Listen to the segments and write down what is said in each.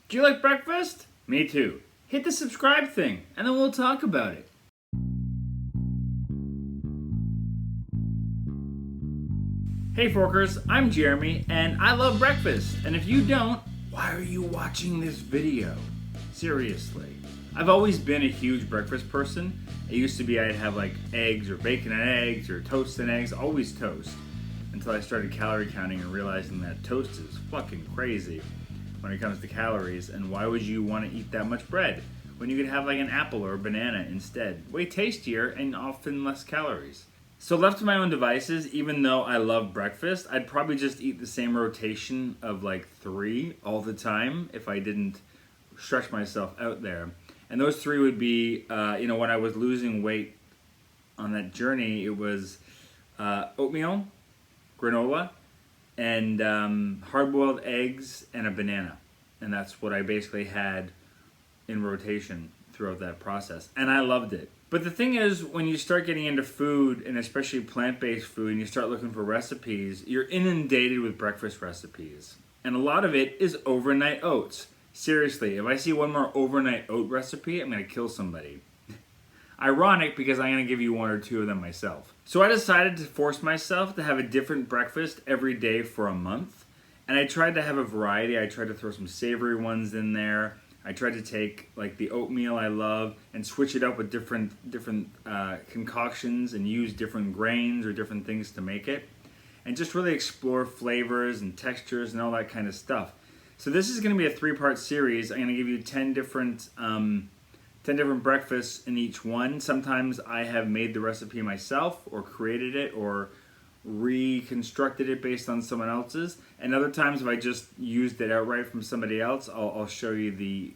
Do you like breakfast? Me too. Hit the subscribe thing, and then we'll talk about it. Hey Forkers, I'm Jeremy, and I love breakfast. And if you don't, why are you watching this video? Seriously. I've always been a huge breakfast person. It used to be I'd have like eggs or bacon and eggs or toast and eggs, always toast. Until I started calorie counting and realizing that toast is fucking crazy when it comes to calories. And why would you want to eat that much bread when you could have like an apple or a banana instead? Way tastier and often less calories. So left to my own devices, even though I love breakfast, I'd probably just eat the same rotation of like 3 all the time if I didn't stretch myself out there. And those 3 would be, when I was losing weight on that journey, it was oatmeal, granola, and hard-boiled eggs and a banana. And that's what I basically had in rotation throughout that process. And I loved it. But the thing is, when you start getting into food, and especially plant-based food, and you start looking for recipes, you're inundated with breakfast recipes. And a lot of it is overnight oats. Seriously, if I see one more overnight oat recipe, I'm going to kill somebody. Ironic, because I'm going to give you 1 or 2 of them myself. So I decided to force myself to have a different breakfast every day for a month. And I tried to have a variety. I tried to throw some savory ones in there. I tried to take like the oatmeal I love and switch it up with different concoctions and use different grains or different things to make it. And just really explore flavors and textures and all that kind of stuff. So this is going to be a 3-part series. I'm going to give you 10 different breakfasts in each one. Sometimes I have made the recipe myself or created it or reconstructed it based on someone else's. And other times if I just used it outright from somebody else, I'll show you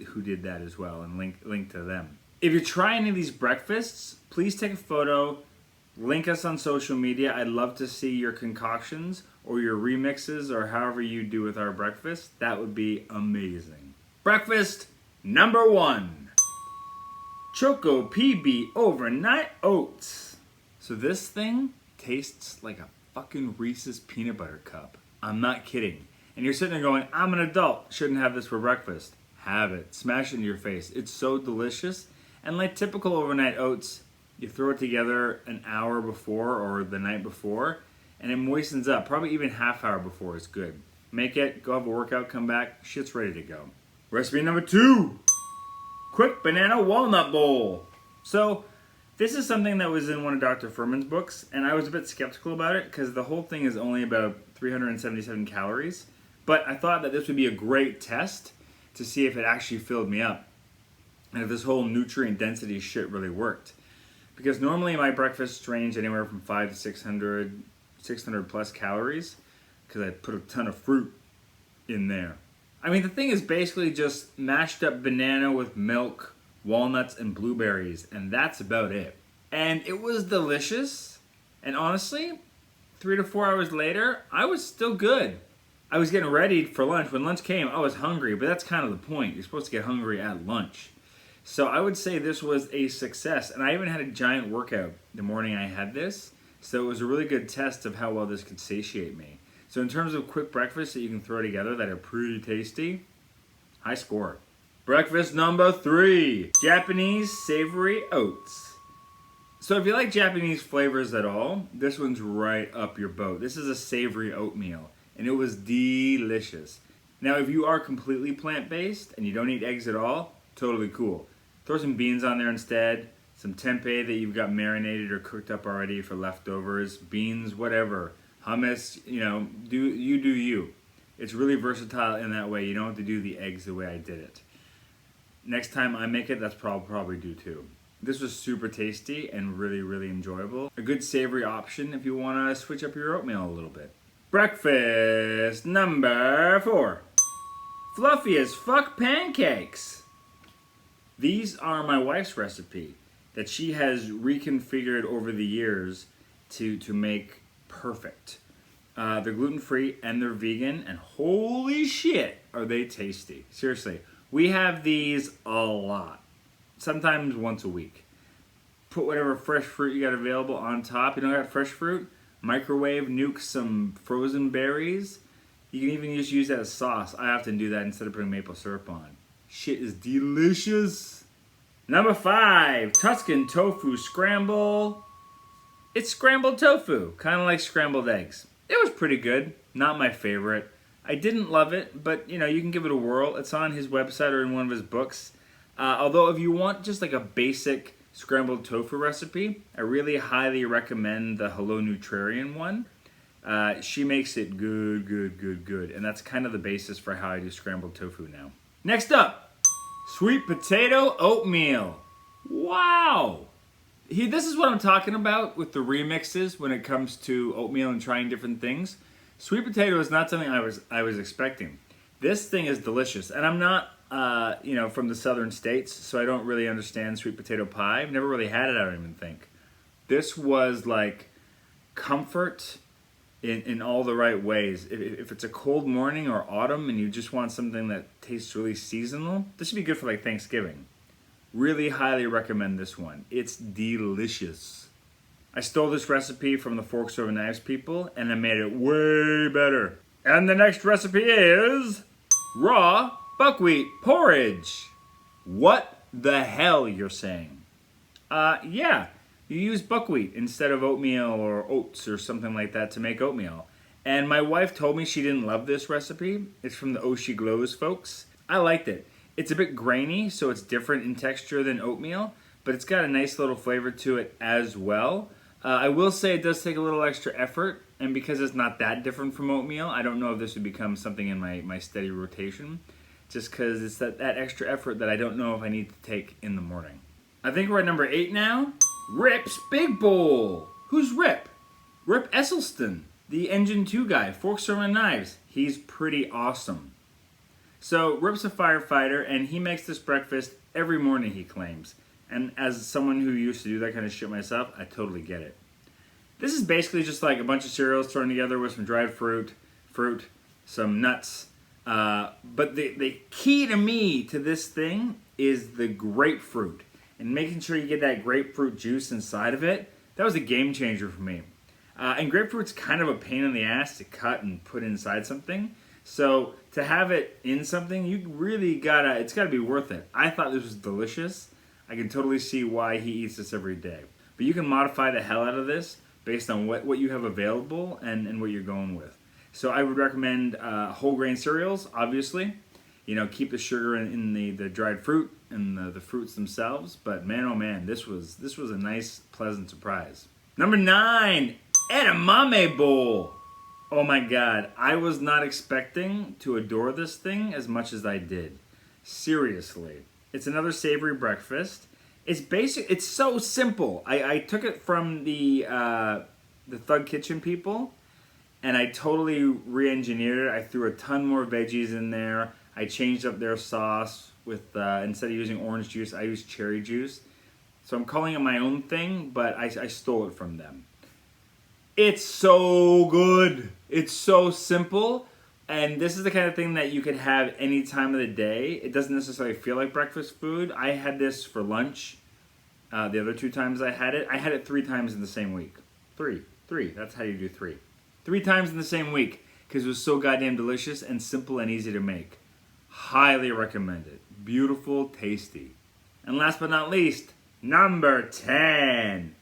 who did that as well and link to them. If you try any of these breakfasts, please take a photo, link us on social media. I'd love to see your concoctions or your remixes or however you do with our breakfast. That would be amazing. Breakfast number 1. CHOCO-PB overnight oats. So this thing tastes like a fucking Reese's peanut butter cup. I'm not kidding. And you're sitting there going, I'm an adult, shouldn't have this for breakfast. Have it. Smash it in your face. It's so delicious. And like typical overnight oats, you throw it together an hour before or the night before, and it moistens up. Probably even half hour before is good. Make it, go have a workout, come back, shit's ready to go. Recipe number 2. Quick banana walnut bowl. So this is something that was in one of Dr. Furman's books, and I was a bit skeptical about it because the whole thing is only about 377 calories. But I thought that this would be a great test to see if it actually filled me up and if this whole nutrient density shit really worked. Because normally my breakfasts range anywhere from 500 to 600 plus calories because I put a ton of fruit in there. I mean, the thing is basically just mashed up banana with milk, walnuts, and blueberries, and that's about it. And it was delicious, and honestly, 3 to 4 hours later, I was still good. I was getting ready for lunch. When lunch came, I was hungry, but that's kind of the point. You're supposed to get hungry at lunch. So I would say this was a success, and I even had a giant workout the morning I had this, so it was a really good test of how well this could satiate me. So in terms of quick breakfasts that you can throw together that are pretty tasty, high score. Breakfast number 3, Japanese savory oats. So if you like Japanese flavors at all, this one's right up your boat. This is a savory oatmeal, and it was delicious. Now if you are completely plant-based and you don't eat eggs at all, totally cool. Throw some beans on there instead, some tempeh that you've got marinated or cooked up already for leftovers, beans, whatever, hummus, do you. It's really versatile in that way. You don't have to do the eggs the way I did it. Next time I make it, that's probably do too. This was super tasty and really, really enjoyable. A good savory option if you want to switch up your oatmeal a little bit. Breakfast number 4. Fluffy as fuck pancakes. These are my wife's recipe that she has reconfigured over the years to make perfect. They're gluten-free and they're vegan, and holy shit, are they tasty. Seriously, we have these a lot. Sometimes once a week. Put whatever fresh fruit you got available on top. You don't got fresh fruit? Microwave, nuke some frozen berries. You can even just use that as sauce. I often do that instead of putting maple syrup on. Shit is delicious. Number 5, Tuscan Tofu Scramble. It's scrambled tofu, kind of like scrambled eggs. It was pretty good, not my favorite. I didn't love it, but you know, you can give it a whirl. It's on his website or in one of his books. Although if you want just like a basic scrambled tofu recipe, I really highly recommend the Hello Nutrarian one. She makes it good, and that's kind of the basis for how I do scrambled tofu now. Next up, sweet potato oatmeal. Wow! This is what I'm talking about with the remixes when it comes to oatmeal and trying different things. Sweet potato is not something I was expecting. This thing is delicious, and I'm not from the southern states, so I don't really understand sweet potato pie. I've never really had it, I don't even think. This was like comfort in all the right ways. If it's a cold morning or autumn and you just want something that tastes really seasonal, this would be good for like Thanksgiving. Really highly recommend this one. It's delicious. I stole this recipe from the Forks Over Knives people and I made it way better. And the next recipe is raw buckwheat porridge. What the hell, you're saying? Yeah, you use buckwheat instead of oatmeal or oats or something like that to make oatmeal. And my wife told me she didn't love this recipe. It's from the Oh She Glows folks. I liked it. It's a bit grainy, so it's different in texture than oatmeal, but it's got a nice little flavor to it as well. I will say it does take a little extra effort, and because it's not that different from oatmeal, I don't know if this would become something in my steady rotation, just because it's that extra effort that I don't know if I need to take in the morning. I think we're at number 8 now. Rip's Big Bowl. Who's Rip? Rip Esselstyn, the Engine 2 guy, Forks Over Knives. He's pretty awesome. So Rip's a firefighter, and he makes this breakfast every morning, he claims. And as someone who used to do that kind of shit myself, I totally get it. This is basically just like a bunch of cereals thrown together with some dried fruit, some nuts. But the key to me to this thing is the grapefruit. And making sure you get that grapefruit juice inside of it. That was a game changer for me. And grapefruit's kind of a pain in the ass to cut and put inside something. So to have it in something, you really it's gotta be worth it. I thought this was delicious. I can totally see why he eats this every day. But you can modify the hell out of this based on what you have available and what you're going with. So I would recommend whole grain cereals, obviously. You know, keep the sugar in the dried fruit and the fruits themselves. But man, oh man, this was a nice, pleasant surprise. Number 9, edamame bowl. Oh my God, I was not expecting to adore this thing as much as I did. Seriously. It's another savory breakfast. It's basic, it's so simple. I took it from the Thug Kitchen people and I totally re-engineered it. I threw a ton more veggies in there. I changed up their sauce with, instead of using orange juice, I used cherry juice. So I'm calling it my own thing, but I stole it from them. It's so good. It's so simple. And this is the kind of thing that you could have any time of the day. It doesn't necessarily feel like breakfast food. I had this for lunch. The other 2 times I had it 3 times in the same week. Three. That's how you do 3. 3 times in the same week because it was so goddamn delicious and simple and easy to make. Highly recommend it. Beautiful, tasty. And last but not least, number 10.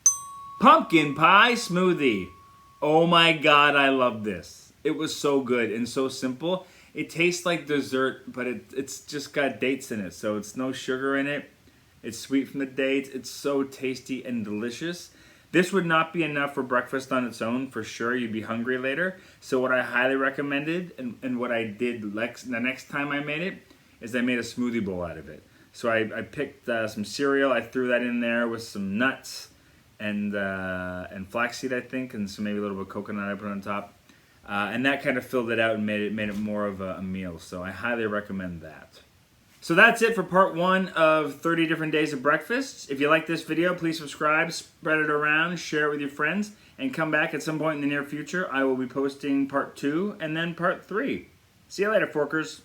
Pumpkin pie smoothie. Oh my God, I love this. It was so good and so simple. It tastes like dessert, but it's just got dates in it, so it's no sugar in it. It's sweet from the dates. It's so tasty and delicious. This would not be enough for breakfast on its own, for sure. You'd be hungry later. So what I highly recommended and what I did the next time I made it is I made a smoothie bowl out of it. So I picked some cereal. I threw that in there with some nuts and flaxseed, I think, and some maybe a little bit of coconut I put on top. And that kind of filled it out and made it more of a meal. So I highly recommend that. So that's it for part 1 of 30 different days of breakfasts. If you like this video, please subscribe, spread it around, share it with your friends, and come back at some point in the near future. I will be posting part 2 and then part 3. See you later, Forkers.